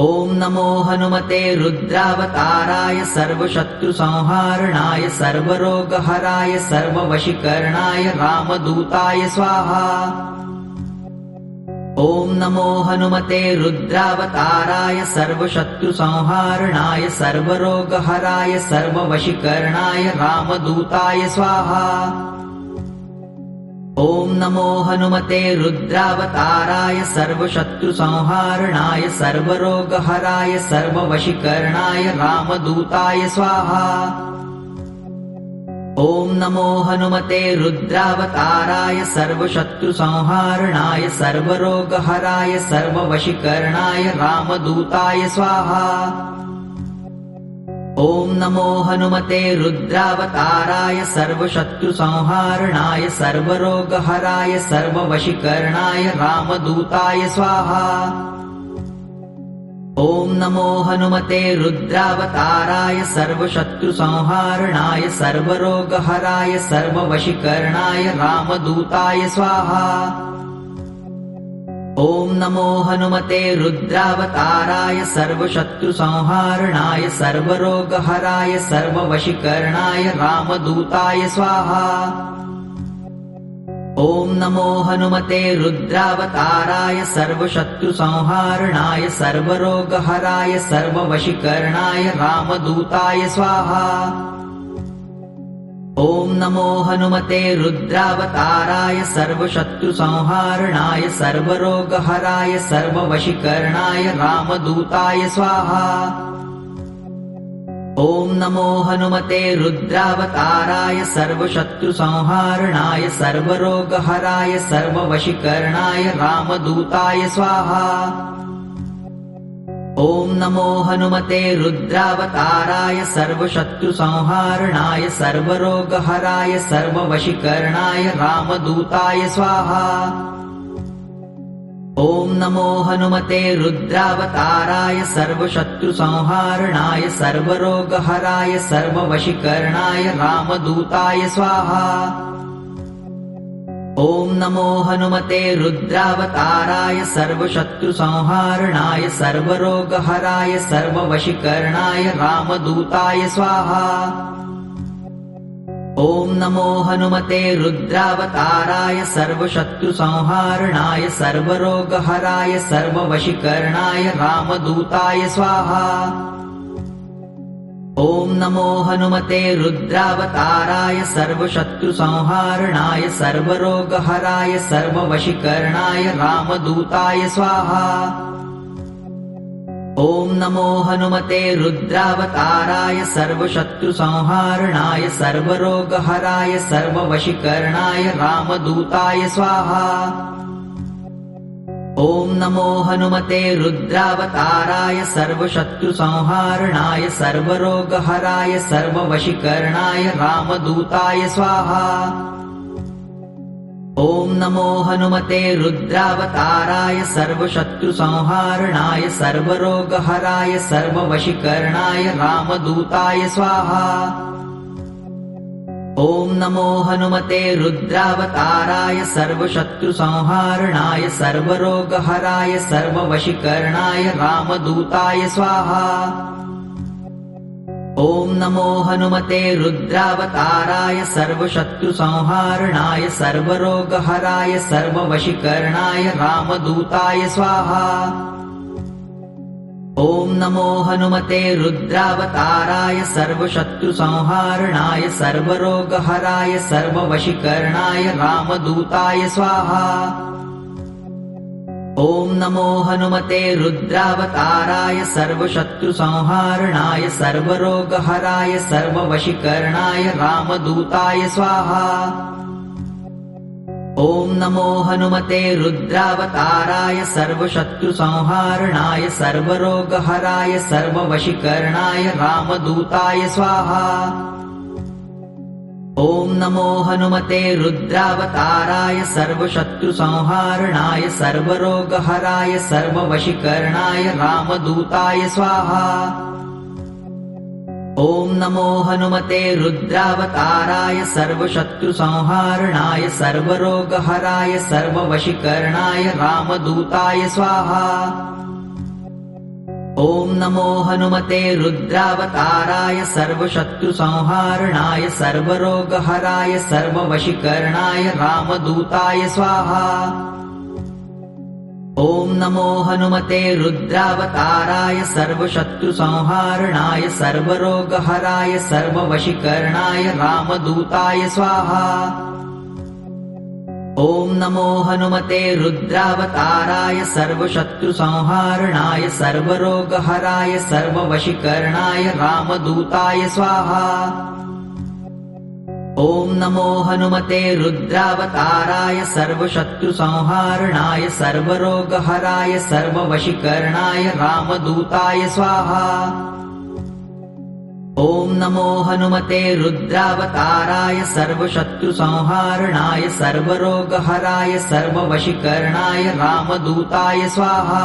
ॐ नमो हनुमते रुद्रावताराय सर्वशत्रुसंहारणाय सर्वरोगहराय सर्ववशीकरणाय रामदूताय स्वाहा। ॐ नमो हनुमते रुद्रावताराय सर्वशत्रुसंहारणाय सर्वरोगहराय सर्ववशीकरणाय रामदूताय स्वाहा। ॐ नमो हनुमते रुद्रावताराय सर्वशत्रुसंहारणाय सर्वरोगहराय सर्ववशीकरणाय रामदूताय स्वाहा। ॐ नमो हनुमते रुद्रावताराय सर्वशत्रुसंहारणाय सर्वरोगहराय सर्ववशीकरणाय रामदूताय स्वाहा। ॐ नमो हनुमते रुद्रावताराय सर्वशत्रुसंहारणाय सर्वरोगहराय सर्ववशीकरणाय रामदूताय स्वाहा। ॐ नमो हनुमते रुद्रावताराय सर्वशत्रुसंहारणाय सर्वरोगहराय सर्ववशीकरणाय रामदूताय स्वाहा। ॐ नमो हनुमते रुद्रावताराय सर्वशत्रुसंहारणाय सर्वरोगहराय सर्ववशीकरणाय रामदूताय स्वाहा। ॐ नमो हनुमते रुद्रावताराय सर्वशत्रुसंहारणाय सर्वरोगहराय सर्ववशीकरणाय रामदूताय स्वाहा। ॐ नमो हनुमते रुद्रावताराय सर्वशत्रुसंहारणाय सर्वरोगहराय सर्ववशीकरणाय रामदूताय स्वाहा। ॐ नमो हनुमते रुद्रावताराय सर्वशत्रुसंहारणाय सर्वरोगहराय सर्ववशीकरणाय रामदूताय स्वाहा। ॐ नमो हनुमते रुद्रावताराय सर्वशत्रुसंहारणाय सर्वरोगहराय सर्ववशीकरणाय रामदूताय स्वाहा। ॐ नमो हनुमते रुद्रावताराय सर्वशत्रुसंहारणाय सर्वरोगहराय सर्ववशीकरणाय रामदूताय स्वाहा। ॐ नमो हनुमते रुद्रावताराय सर्वशत्रुसंहारणाय सर्वरोगहराय सर्ववशीकरणाय रामदूताय स्वाहा। ॐ नमो हनुमते रुद्रावताराय सर्वशत्रुसंहारणाय सर्वरोगहराय सर्ववशीकरणाय रामदूताय स्वाहा। ॐ नमो हनुमते रुद्रावताराय सर्वशत्रुसंहारणाय सर्वरोगहराय सर्ववशीकरणाय रामदूताय स्वाहा। ॐ नमो हनुमते रुद्रावताराय सर्वशत्रुसंहारणाय सर्वरोगहराय सर्ववशीकरणाय रामदूताय स्वाहा। ॐ नमो हनुमते रुद्रावताराय सर्वशत्रुसंहारणाय सर्वरोगहराय सर्ववशीकरणाय रामदूताय स्वाहा। ॐ नमो हनुमते रुद्रावताराय सर्वशत्रुसंहारणाय सर्वरोगहराय सर्ववशीकरणाय रामदूताय स्वाहा। ॐ नमो हनुमते रुद्रावताराय सर्वशत्रुसंहारणाय सर्वरोगहराय सर्ववशीकरणाय रामदूताय स्वाहा। ॐ नमो हनुमते रुद्रावताराय सर्वशत्रुसंहारणाय सर्वरोगहराय सर्ववशीकरणाय रामदूताय स्वाहा। ॐ नमो हनुमते रुद्रावताराय सर्वशत्रुसंहारणाय सर्वरोगहराय सर्ववशीकरणाय रामदूताय स्वाहा। ॐ नमो हनुमते रुद्रावताराय सर्वशत्रुसंहारणाय सर्वरोगहराय सर्ववशीकरणाय रामदूताय स्वाहा। ॐ नमो हनुमते रुद्रावताराय सर्वशत्रुसंहारणाय सर्वरोगहराय सर्ववशीकरणाय रामदूताय स्वाहा। ॐ नमो हनुमते रुद्रावताराय सर्वशत्रुसंहारणाय सर्वरोगहराय सर्ववशीकरणाय रामदूताय स्वाहा। ॐ नमो हनुमते रुद्रावताराय सर्वशत्रुसंहारणाय सर्वरोगहराय सर्ववशीकरणाय रामदूताय स्वाहा। ॐ नमो हनुमते रुद्रावताराय सर्वशत्रुसंहारणाय सर्वरोगहराय सर्ववशीकरणाय रामदूताय स्वाहा। ॐ नमो हनुमते रुद्रावताराय सर्वशत्रुसंहारणाय सर्वरोगहराय सर्ववशीकरणाय रामदूताय स्वाहा। ॐ नमो हनुमते रुद्रावताराय सर्वशत्रुसंहारणाय सर्वरोगहराय सर्ववशीकरणाय रामदूताय स्वाहा। ॐ नमो हनुमते रुद्रावताराय सर्वशत्रुसंहारणाय सर्वरोगहराय सर्ववशीकरणाय रामदूताय स्वाहा। ॐ नमो हनुमते रुद्रावताराय सर्वशत्रुसंहारणाय सर्वरोगहराय सर्ववशीकरणाय रामदूताय स्वाहा।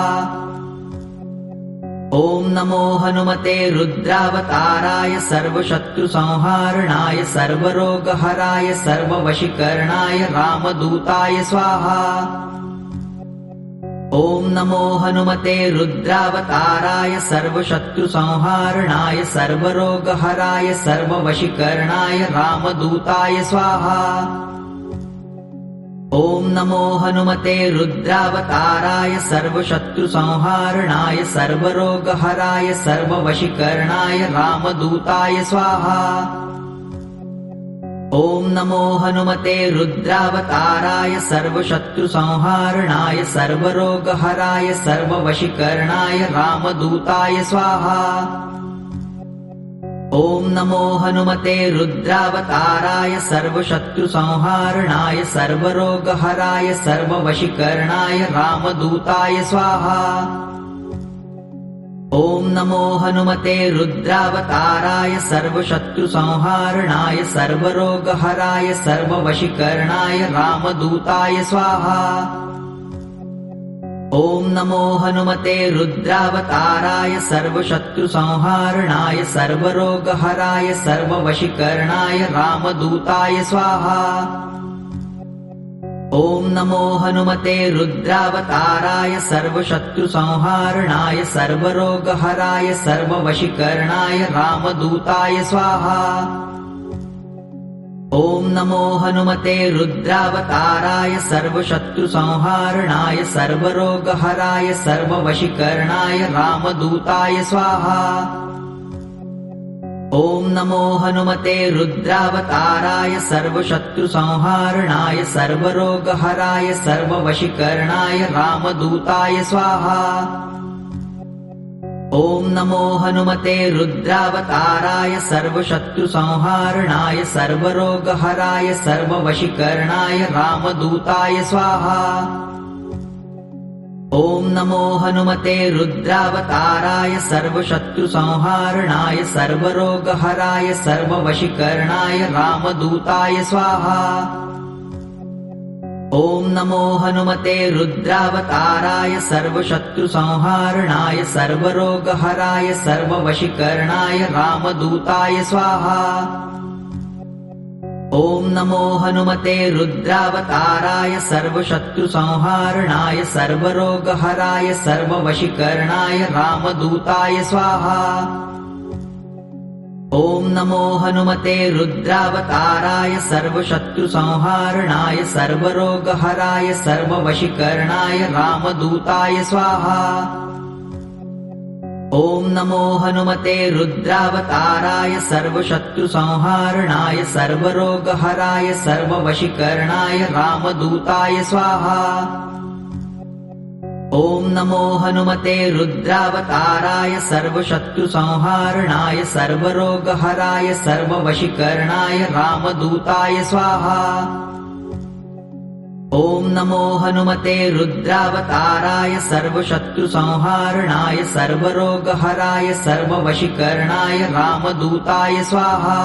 ॐ नमो हनुमते रुद्रावताराय सर्वशत्रुसंहारणाय सर्वरोगहराय सर्ववशीकरणाय रामदूताय स्वाहा। ॐ नमो हनुमते रुद्रावताराय सर्वशत्रुसंहारणाय सर्वरोगहराय सर्ववशीकरणाय रामदूताय स्वाहा। ॐ नमो हनुमते रुद्रावताराय सर्वशत्रुसंहारणाय सर्वरोगहराय सर्ववशीकरणाय रामदूताय स्वाहा। ॐ नमो हनुमते रुद्रावताराय सर्वशत्रुसंहारणाय सर्वरोगहराय सर्ववशीकरणाय रामदूताय स्वाहा। ॐ नमो हनुमते रुद्रावताराय सर्वशत्रुसंहारणाय सर्वरोगहराय सर्ववशीकरणाय रामदूताय स्वाहा। ॐ नमो हनुमते रुद्रावताराय सर्वशत्रुसंहारणाय सर्वरोगहराय सर्ववशीकरणाय रामदूताय स्वाहा। ॐ नमो हनुमते रुद्रावताराय सर्वशत्रुसंहारणाय सर्वरोगहराय सर्ववशीकरणाय रामदूताय स्वाहा। ॐ नमो हनुमते रुद्रावताराय सर्वशत्रुसंहारणाय सर्वरोगहराय सर्ववशीकरणाय रामदूताय स्वाहा। ॐ नमो हनुमते रुद्रावताराय सर्वशत्रुसंहारणाय सर्वरोगहराय सर्ववशीकरणाय रामदूताय स्वाहा। ॐ नमो हनुमते रुद्रावताराय सर्वशत्रुसंहारणाय सर्वरोगहराय सर्ववशीकरणाय रामदूताय स्वाहा। ॐ नमो हनुमते रुद्रावताराय सर्वशत्रुसंहारणाय सर्वरोगहराय सर्ववशीकरणाय रामदूताय स्वाहा। ॐ नमो हनुमते रुद्रावताराय सर्वशत्रुसंहारणाय सर्वरोगहराय सर्ववशीकरणाय रामदूताय स्वाहा। ॐ नमो हनुमते रुद्रावताराय सर्वशत्रुसंहारणाय सर्वरोगहराय सर्ववशीकरणाय रामदूताय स्वाहा। ॐ नमो हनुमते रुद्रावताराय सर्वशत्रुसंहारणाय सर्वरोगहराय सर्ववशीकरणाय रामदूताय स्वाहा। ॐ नमो हनुमते रुद्रावताराय सर्वशत्रुसंहारणाय सर्वरोगहराय सर्ववशीकरणाय रामदूताय स्वाहा। ॐ नमो हनुमते रुद्रावताराय सर्वशत्रुसंहारणाय सर्वरोगहराय सर्ववशीकरणाय रामदूताय स्वाहा। ॐ नमो हनुमते रुद्रावताराय सर्वशत्रुसंहारणाय सर्वरोगहराय सर्ववशीकरणाय रामदूताय स्वाहा। ॐ नमो हनुमते रुद्रावताराय सर्वशत्रुसंहारणाय सर्वरोगहराय सर्ववशीकरणाय रामदूताय स्वाहा।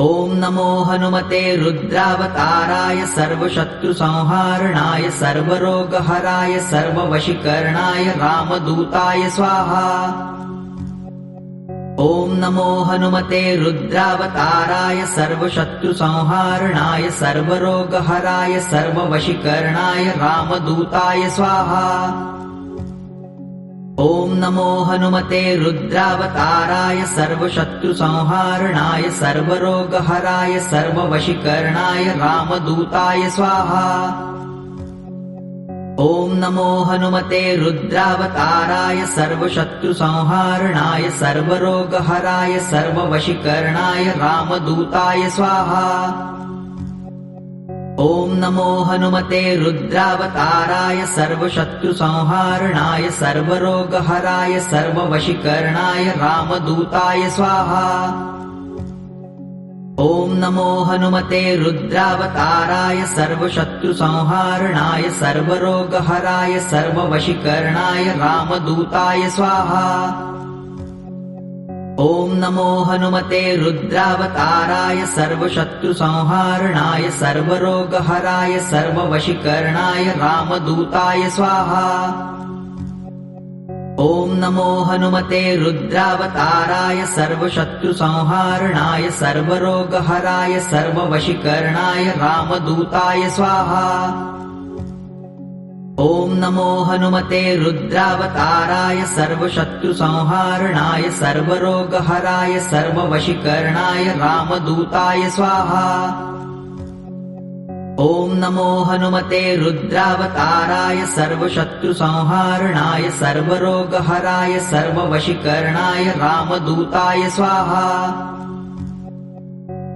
ॐ नमो हनुमते रुद्रावताराय सर्वशत्रुसंहारणाय सर्वरोगहराय सर्ववशीकरणाय रामदूताय स्वाहा। ॐ नमो हनुमते रुद्रावताराय सर्वशत्रुसंहारणाय सर्वरोगहराय सर्ववशीकरणाय रामदूताय स्वाहा। ॐ नमो हनुमते रुद्रावताराय सर्वशत्रुसंहारणाय सर्वरोगहराय सर्ववशीकरणाय रामदूताय स्वाहा। ॐ नमो हनुमते रुद्रावताराय सर्वशत्रुसंहारणाय सर्वरोगहराय सर्ववशीकरणाय रामदूताय स्वाहा। ॐ नमो हनुमते रुद्रावताराय सर्वशत्रुसंहारणाय सर्वरोगहराय सर्ववशीकरणाय रामदूताय स्वाहा। ॐ नमो हनुमते रुद्रावताराय सर्वशत्रुसंहारणाय सर्वरोगहराय सर्ववशीकरणाय रामदूताय स्वाहा। ॐ नमो हनुमते रुद्रावताराय सर्वशत्रुसंहारणाय सर्वरोगहराय सर्ववशीकरणाय रामदूताय स्वाहा। ॐ नमो हनुमते रुद्रावताराय सर्वशत्रुसंहारणाय सर्वरोगहराय सर्ववशीकरणाय रामदूताय स्वाहा। ॐ नमो हनुमते रुद्रावताराय सर्वशत्रुसंहारणाय सर्वरोगहराय सर्ववशीकरणाय रामदूताय स्वाहा। ॐ नमो हनुमते रुद्रावताराय सर्वशत्रुसंहारणाय सर्वरोगहराय सर्ववशीकरणाय रामदूताय स्वाहा।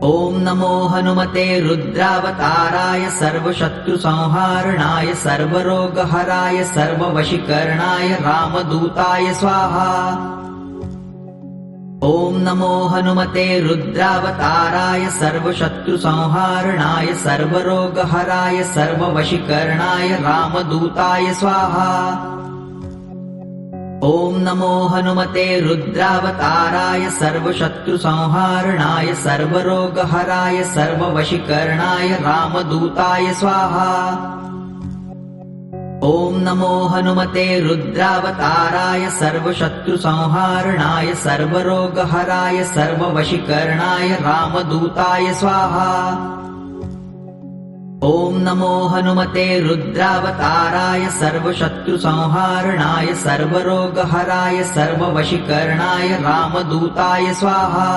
ॐ नमो हनुमते रुद्रावताराय सर्वशत्रुसंहारणाय सर्वरोगहराय सर्ववशीकरणाय रामदूताय स्वाहा। ॐ नमो हनुमते रुद्रावताराय सर्वशत्रुसंहारणाय सर्वरोगहराय सर्ववशीकरणाय रामदूताय स्वाहा। ॐ नमो हनुमते रुद्रावताराय सर्वशत्रुसंहारणाय सर्वरोगहराय सर्ववशीकरणाय रामदूताय स्वाहा। ॐ नमो हनुमते रुद्रावताराय सर्वशत्रुसंहारणाय सर्वरोगहराय सर्ववशीकरणाय रामदूताय स्वाहा। ॐ नमो हनुमते रुद्रावताराय सर्वशत्रुसंहारणाय सर्वरोगहराय सर्ववशीकरणाय रामदूताय स्वाहा।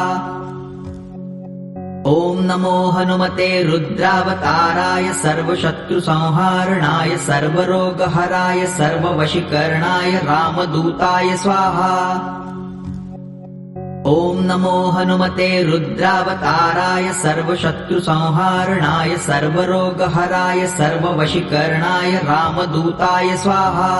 ॐ नमो हनुमते रुद्रावताराय सर्वशत्रुसंहारणाय सर्वरोगहराय सर्ववशीकरणाय रामदूताय स्वाहा। ॐ नमो हनुमते रुद्रावताराय सर्वशत्रुसंहारणाय सर्वरोगहराय सर्ववशीकरणाय रामदूताय स्वाहा।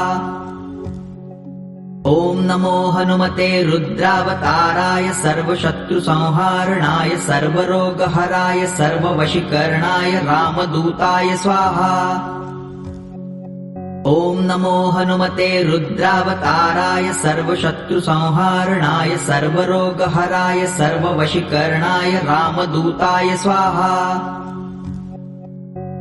ॐ नमो हनुमते रुद्रावताराय सर्वशत्रुसंहारणाय सर्वरोगहराय सर्ववशीकरणाय रामदूताय स्वाहा। ॐ नमो हनुमते रुद्रावताराय सर्वशत्रुसंहारणाय सर्वरोगहराय सर्ववशीकरणाय रामदूताय स्वाहा।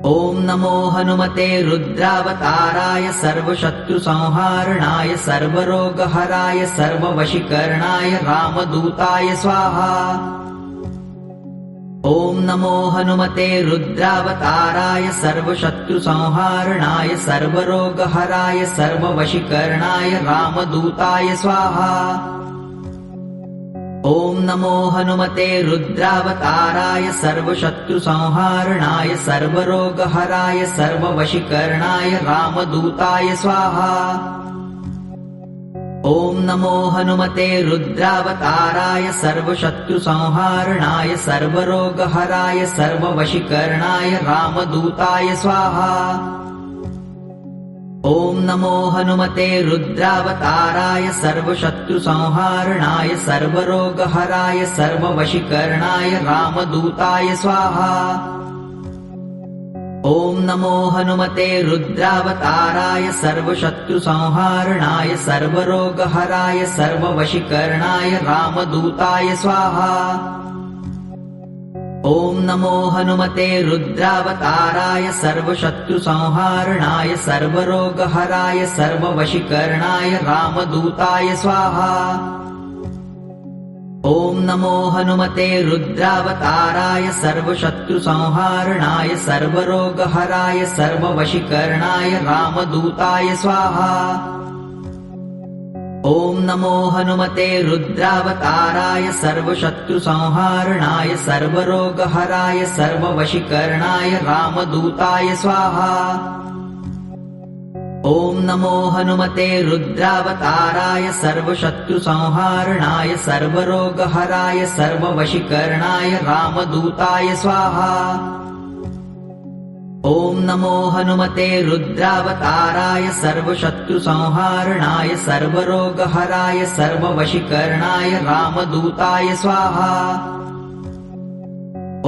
ॐ नमो हनुमते रुद्रावताराय सर्वशत्रुसंहारणाय सर्वरोगहराय सर्ववशीकरणाय रामदूताय स्वाहा। ॐ नमो हनुमते रुद्रावताराय सर्वशत्रुसंहारणाय सर्वरोगहराय सर्ववशीकरणाय रामदूताय स्वाहा। ॐ नमो हनुमते रुद्रावताराय सर्वशत्रुसंहारणाय सर्वरोगहराय सर्ववशीकरणाय रामदूताय स्वाहा। ॐ नमो हनुमते रुद्रावताराय सर्वशत्रुसंहारणाय सर्वरोगहराय सर्ववशीकरणाय रामदूताय स्वाहा। ॐ नमो हनुमते रुद्रावताराय सर्वशत्रुसंहारणाय सर्वरोगहराय सर्ववशीकरणाय रामदूताय स्वाहा। ॐ नमो हनुमते रुद्रावताराय सर्वशत्रुसंहारणाय सर्वरोगहराय सर्ववशीकरणाय रामदूताय स्वाहा। ॐ नमो हनुमते रुद्रावताराय सर्वशत्रुसंहारणाय सर्वरोगहराय सर्ववशीकरणाय रामदूताय स्वाहा। ॐ नमो हनुमते रुद्रावताराय सर्वशत्रुसंहारणाय सर्वरोगहराय सर्ववशीकरणाय रामदूताय स्वाहा। ॐ नमो हनुमते रुद्रावताराय सर्वशत्रुसंहारणाय सर्वरोगहराय सर्ववशीकरणाय रामदूताय स्वाहा। ॐ नमो हनुमते रुद्रावताराय सर्वशत्रुसंहारणाय सर्वरोगहराय सर्ववशीकरणाय रामदूताय स्वाहा। ॐ नमो हनुमते रुद्रावताराय सर्वशत्रुसंहारणाय सर्वरोगहराय सर्ववशीकरणाय रामदूताय स्वाहा।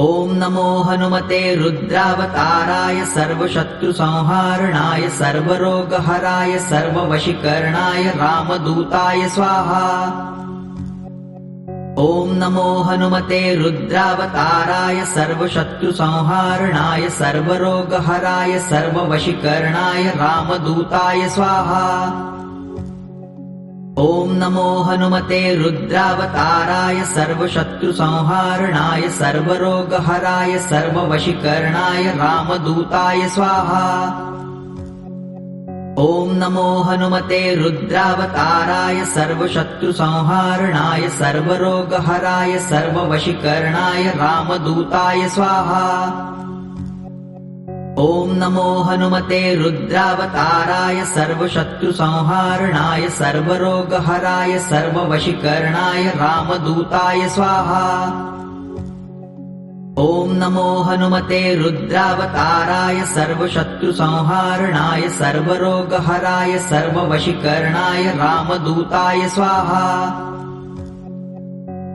ॐ नमो हनुमते रुद्रावताराय सर्वशत्रुसंहारणाय सर्वरोगहराय सर्ववशीकरणाय रामदूताय स्वाहा। ॐ नमो हनुमते रुद्रावताराय सर्वशत्रुसंहारणाय सर्वरोगहराय सर्ववशीकरणाय रामदूताय स्वाहा। ॐ नमो हनुमते रुद्रावताराय सर्वशत्रुसंहारणाय सर्वरोगहराय सर्ववशीकरणाय रामदूताय स्वाहा। ॐ नमो हनुमते रुद्रावताराय सर्वशत्रुसंहारणाय सर्वरोगहराय सर्ववशीकरणाय रामदूताय स्वाहा। ॐ नमो हनुमते रुद्रावताराय सर्वशत्रुसंहारणाय सर्वरोगहराय सर्ववशीकरणाय रामदूताय स्वाहा। ॐ नमो हनुमते रुद्रावताराय सर्वशत्रुसंहारणाय सर्वरोगहराय सर्ववशीकरणाय रामदूताय स्वाहा।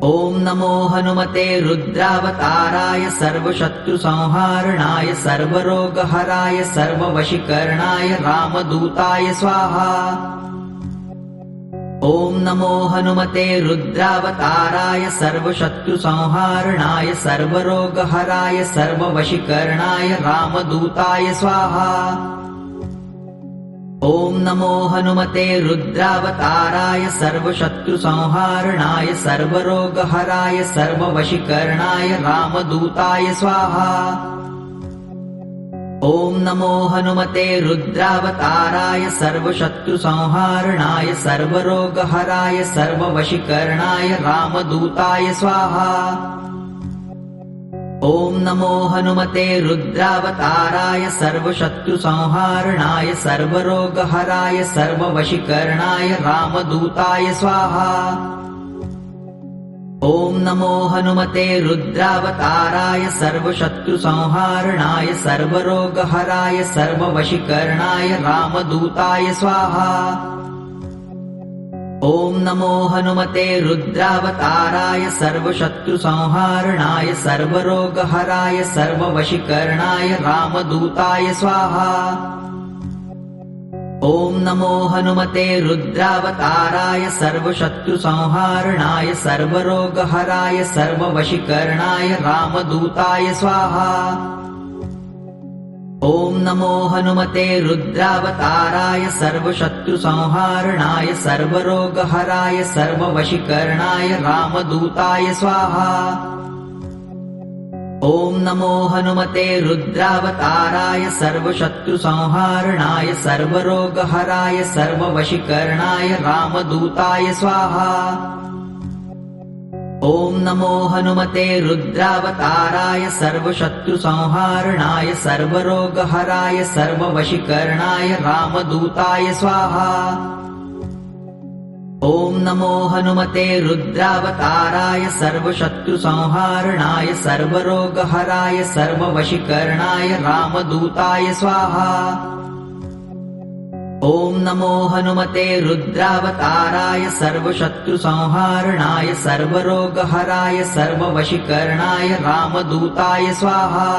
ॐ नमो हनुमते रुद्रावताराय सर्वशत्रुसंहारणाय सर्वरोगहराय सर्ववशीकरणाय रामदूताय स्वाहा। ॐ नमो हनुमते रुद्रावताराय सर्वशत्रुसंहारणाय सर्वरोगहराय सर्ववशीकरणाय रामदूताय स्वाहा। ॐ नमो हनुमते रुद्रावताराय सर्वशत्रुसंहारणाय सर्वरोगहराय सर्ववशीकरणाय रामदूताय स्वाहा। ॐ नमो हनुमते रुद्रावताराय सर्वशत्रुसंहारणाय सर्वरोगहराय सर्ववशीकरणाय रामदूताय स्वाहा। ॐ नमो हनुमते रुद्रावताराय सर्वशत्रुसंहारणाय सर्वरोगहराय सर्ववशीकरणाय रामदूताय स्वाहा। ॐ नमो हनुमते रुद्रावताराय सर्वशत्रुसंहारणाय सर्वरोगहराय सर्ववशीकरणाय रामदूताय स्वाहा। ॐ नमो हनुमते रुद्रावताराय सर्वशत्रुसंहारणाय सर्वरोगहराय सर्ववशीकरणाय रामदूताय स्वाहा। ॐ नमो हनुमते रुद्रावताराय सर्वशत्रुसंहारणाय सर्वरोगहराय सर्ववशीकरणाय रामदूताय स्वाहा। ॐ नमो हनुमते रुद्रावताराय सर्वशत्रुसंहारणाय सर्वरोगहराय सर्ववशीकरणाय रामदूताय स्वाहा। ॐ नमो हनुमते रुद्रावताराय सर्वशत्रुसंहारणाय सर्वरोगहराय सर्ववशीकरणाय रामदूताय स्वाहा। ॐ नमो हनुमते रुद्रावताराय सर्वशत्रुसंहारणाय सर्वरोगहराय सर्ववशीकरणाय रामदूताय स्वाहा। ॐ नमो हनुमते रुद्रावताराय सर्वशत्रुसंहारणाय सर्वरोगहराय सर्ववशीकरणाय रामदूताय स्वाहा। ॐ नमो हनुमते रुद्रावताराय सर्वशत्रुसंहारणाय सर्वरोगहराय सर्ववशीकरणाय रामदूताय स्वाहा।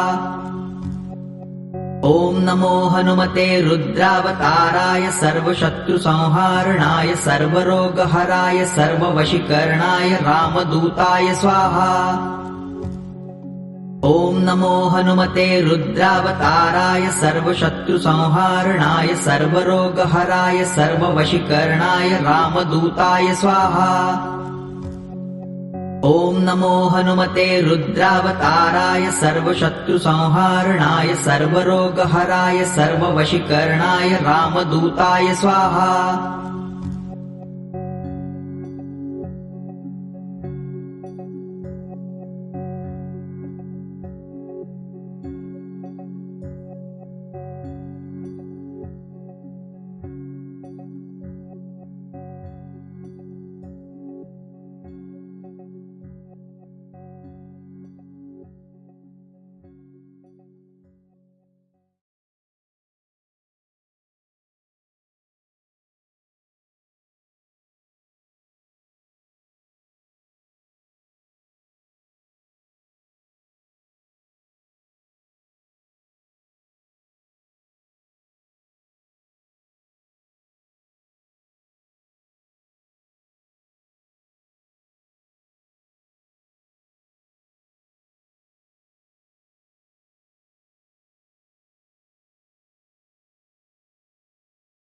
ॐ नमो हनुमते रुद्रावताराय सर्वशत्रुसंहारणाय सर्वरोगहराय सर्ववशीकरणाय रामदूताय स्वाहा। ॐ नमो हनुमते रुद्रावताराय सर्वशत्रुसंहारणाय सर्वरोगहराय सर्ववशीकरणाय रामदूताय स्वाहा। ॐ नमो हनुमते रुद्रावताराय सर्वशत्रुसंहारणाय सर्वरोगहराय सर्ववशीकरणाय रामदूताय स्वाहा।